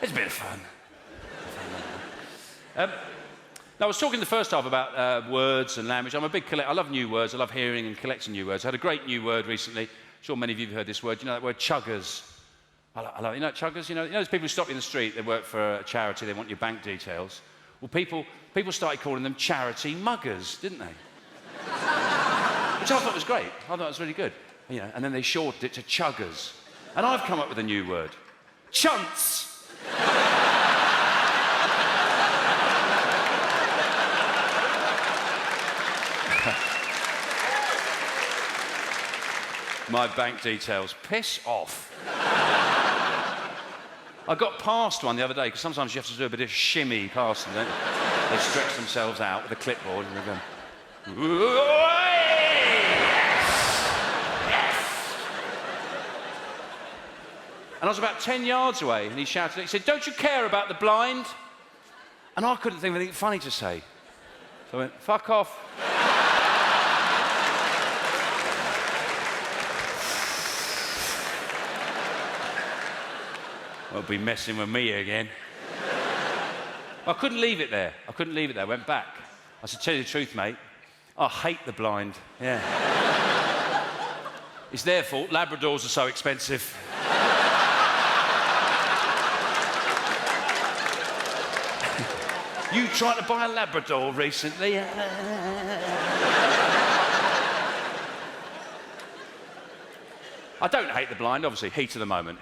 It's a bit of fun. Now, I was talking the first half about words and language. I'm a big collector. I love new words. I love hearing and collecting new words. I had a great new word recently. I'm sure many of you have heard this word. You know that word, chuggers? I love it. You know chuggers? You know those people who stop you in the street, they work for a charity, they want your bank details. Well, people started calling them charity muggers, didn't they? Which I thought was great. I thought it was really good. You know, and then they shortened it to chuggers. And I've come up with a new word. Chunts! My bank details. Piss off. I got past one the other day, because sometimes you have to do a bit of shimmy past them, don't you? They stretch themselves out with a clipboard and they go... And I was about 10 yards away, and he shouted, he said, "Don't you care about the blind?" And I couldn't think of anything funny to say. So I went, "Fuck off." Won't be messing with me again. I couldn't leave it there. I went back. I said, "Tell you the truth, mate, I hate the blind." Yeah. It's their fault. Labradors are so expensive. You tried to buy a Labrador recently? I don't hate the blind, obviously. Heat of the moment,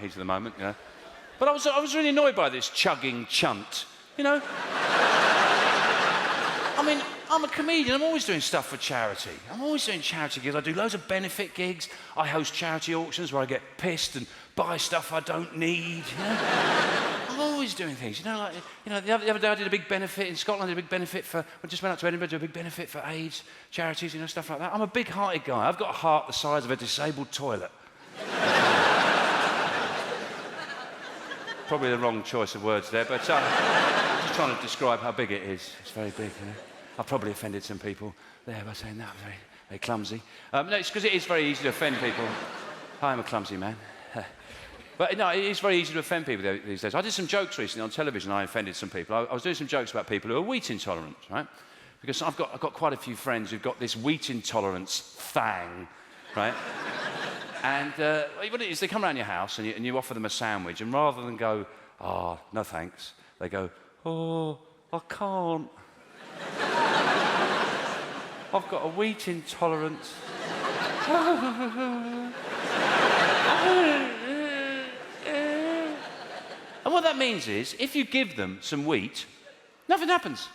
you know. But I was really annoyed by this chugging chunt, you know. I mean, I'm a comedian. I'm always doing stuff for charity. I'm always doing charity gigs. I do loads of benefit gigs. I host charity auctions where I get pissed and buy stuff I don't need, you know. I'm always doing things, you know, like, you know, the other day I did a big benefit in Scotland, I just went up to Edinburgh, did a big benefit for AIDS charities, you know, stuff like that. I'm a big-hearted guy. I've got a heart the size of a disabled toilet. Probably the wrong choice of words there, but I'm just trying to describe how big it is. It's very big, you know. I've probably offended some people there by saying that. Very, very clumsy. No, it's because it is very easy to offend people. Hi, I'm a clumsy man. But no, it is very easy to offend people these days. I did some jokes recently on television. I offended some people. I was doing some jokes about people who are wheat intolerant, right? Because I've got quite a few friends who've got this wheat intolerance thing, right? And what it is, they come around your house and you offer them a sandwich, and rather than go, "Oh, no thanks," they go, "Oh, I can't. I've got a wheat intolerance." And what that means is, if you give them some wheat, nothing happens.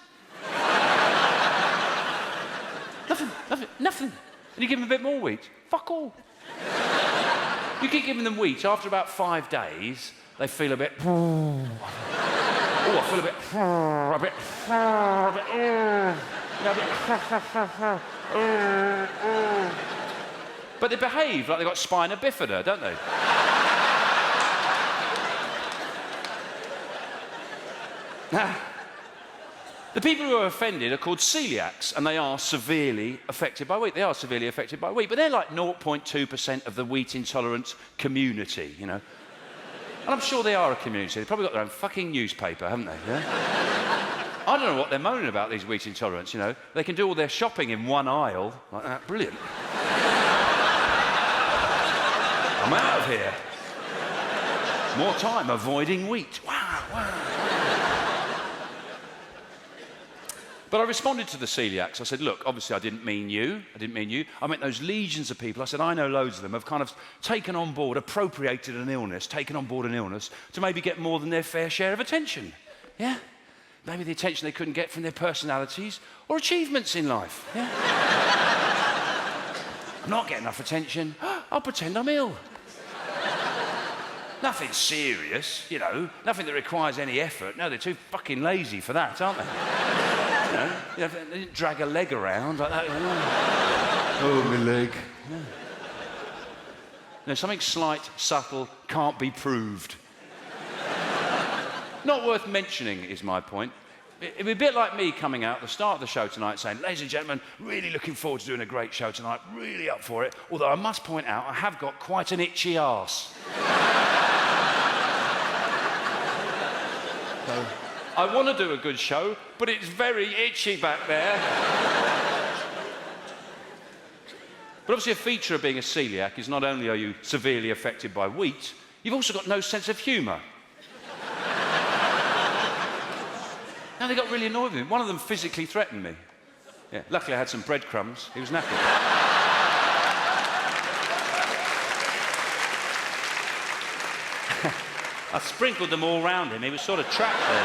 Nothing. And you give them a bit more wheat, fuck all. You keep giving them wheat, after about 5 days, they feel a bit... Oh, I feel a bit... But they behave like they've got spina bifida, don't they? Now, the people who are offended are called celiacs, and they are severely affected by wheat. They are severely affected by wheat, but they're like 0.2% of the wheat intolerance community, you know. And I'm sure they are a community. They've probably got their own fucking newspaper, haven't they? Yeah? I don't know what they're moaning about, these wheat intolerants, you know. They can do all their shopping in one aisle like that. Brilliant. I'm out of here. More time avoiding wheat. Wow. But I responded to the celiacs. I said, "Look, obviously I didn't mean you. I meant those legions of people." I said, "I know loads of them have kind of taken on board, appropriated an illness, to maybe get more than their fair share of attention. Yeah? Maybe the attention they couldn't get from their personalities or achievements in life. Yeah? I'm not getting enough attention. I'll pretend I'm ill. Nothing serious, you know, nothing that requires any effort. No, they're too fucking lazy for that, aren't they? You know, they didn't drag a leg around like that. Oh, my leg. No, something slight, subtle, can't be proved. Not worth mentioning is my point. It'd be a bit like me coming out at the start of the show tonight saying, "Ladies and gentlemen, really looking forward to doing a great show tonight, really up for it. Although I must point out, I have got quite an itchy arse." So I want to do a good show, but it's very itchy back there. But obviously a feature of being a celiac is not only are you severely affected by wheat, you've also got no sense of humour. Now they got really annoyed with me. One of them physically threatened me. Yeah, luckily I had some breadcrumbs. He was knackered. I sprinkled them all round him. He was sort of trapped there.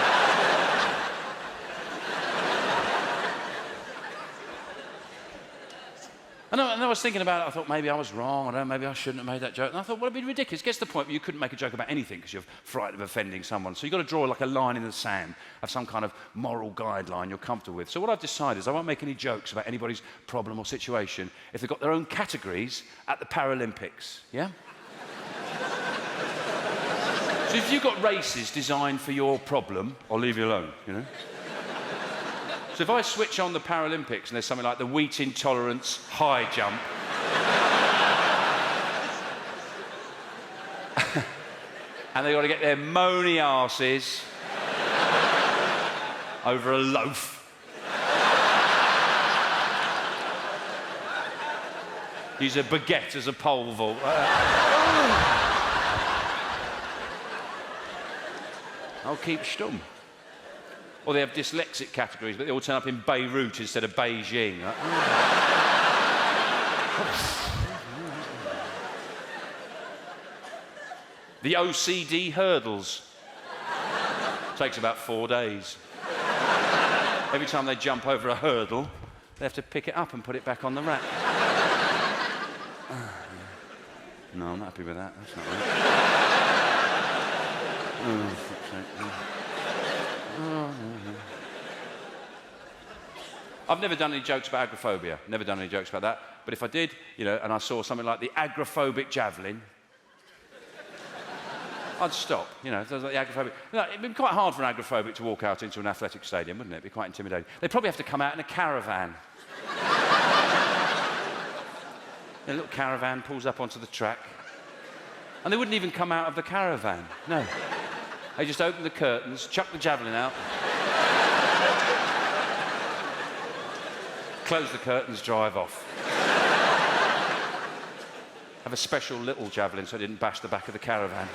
And I was thinking about it. I thought maybe I was wrong. I don't know, maybe I shouldn't have made that joke. And I thought, well, it'd be ridiculous. It gets to the point where you couldn't make a joke about anything because you're frightened of offending someone. So you've got to draw like a line in the sand, have some kind of moral guideline you're comfortable with. So what I've decided is I won't make any jokes about anybody's problem or situation if they've got their own categories at the Paralympics. Yeah? So if you've got races designed for your problem, I'll leave you alone, you know? So if I switch on the Paralympics and there's something like the wheat intolerance high jump, and they've got to get their moany arses over a loaf. Use a baguette as a pole vault. I'll keep stum. Or they have dyslexic categories, but they all turn up in Beirut instead of Beijing. The OCD hurdles. Takes about 4 days. Every time they jump over a hurdle, they have to pick it up and put it back on the rack. No, I'm not happy with that. That's not right. I've never done any jokes about agoraphobia. Never done any jokes about that. But if I did, you know, and I saw something like the agoraphobic javelin, I'd stop. You know, like the agoraphobic. You know, it'd be quite hard for an agoraphobic to walk out into an athletic stadium, wouldn't it? It'd be quite intimidating. They'd probably have to come out in a caravan. A little caravan pulls up onto the track, and they wouldn't even come out of the caravan. No. They just open the curtains, chuck the javelin out, close the curtains, drive off. Have a special little javelin so it didn't bash the back of the caravan.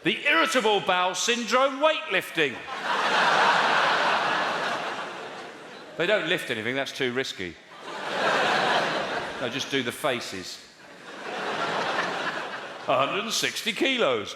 The irritable bowel syndrome weightlifting. They don't lift anything, that's too risky. They just do the faces. 160 kilos.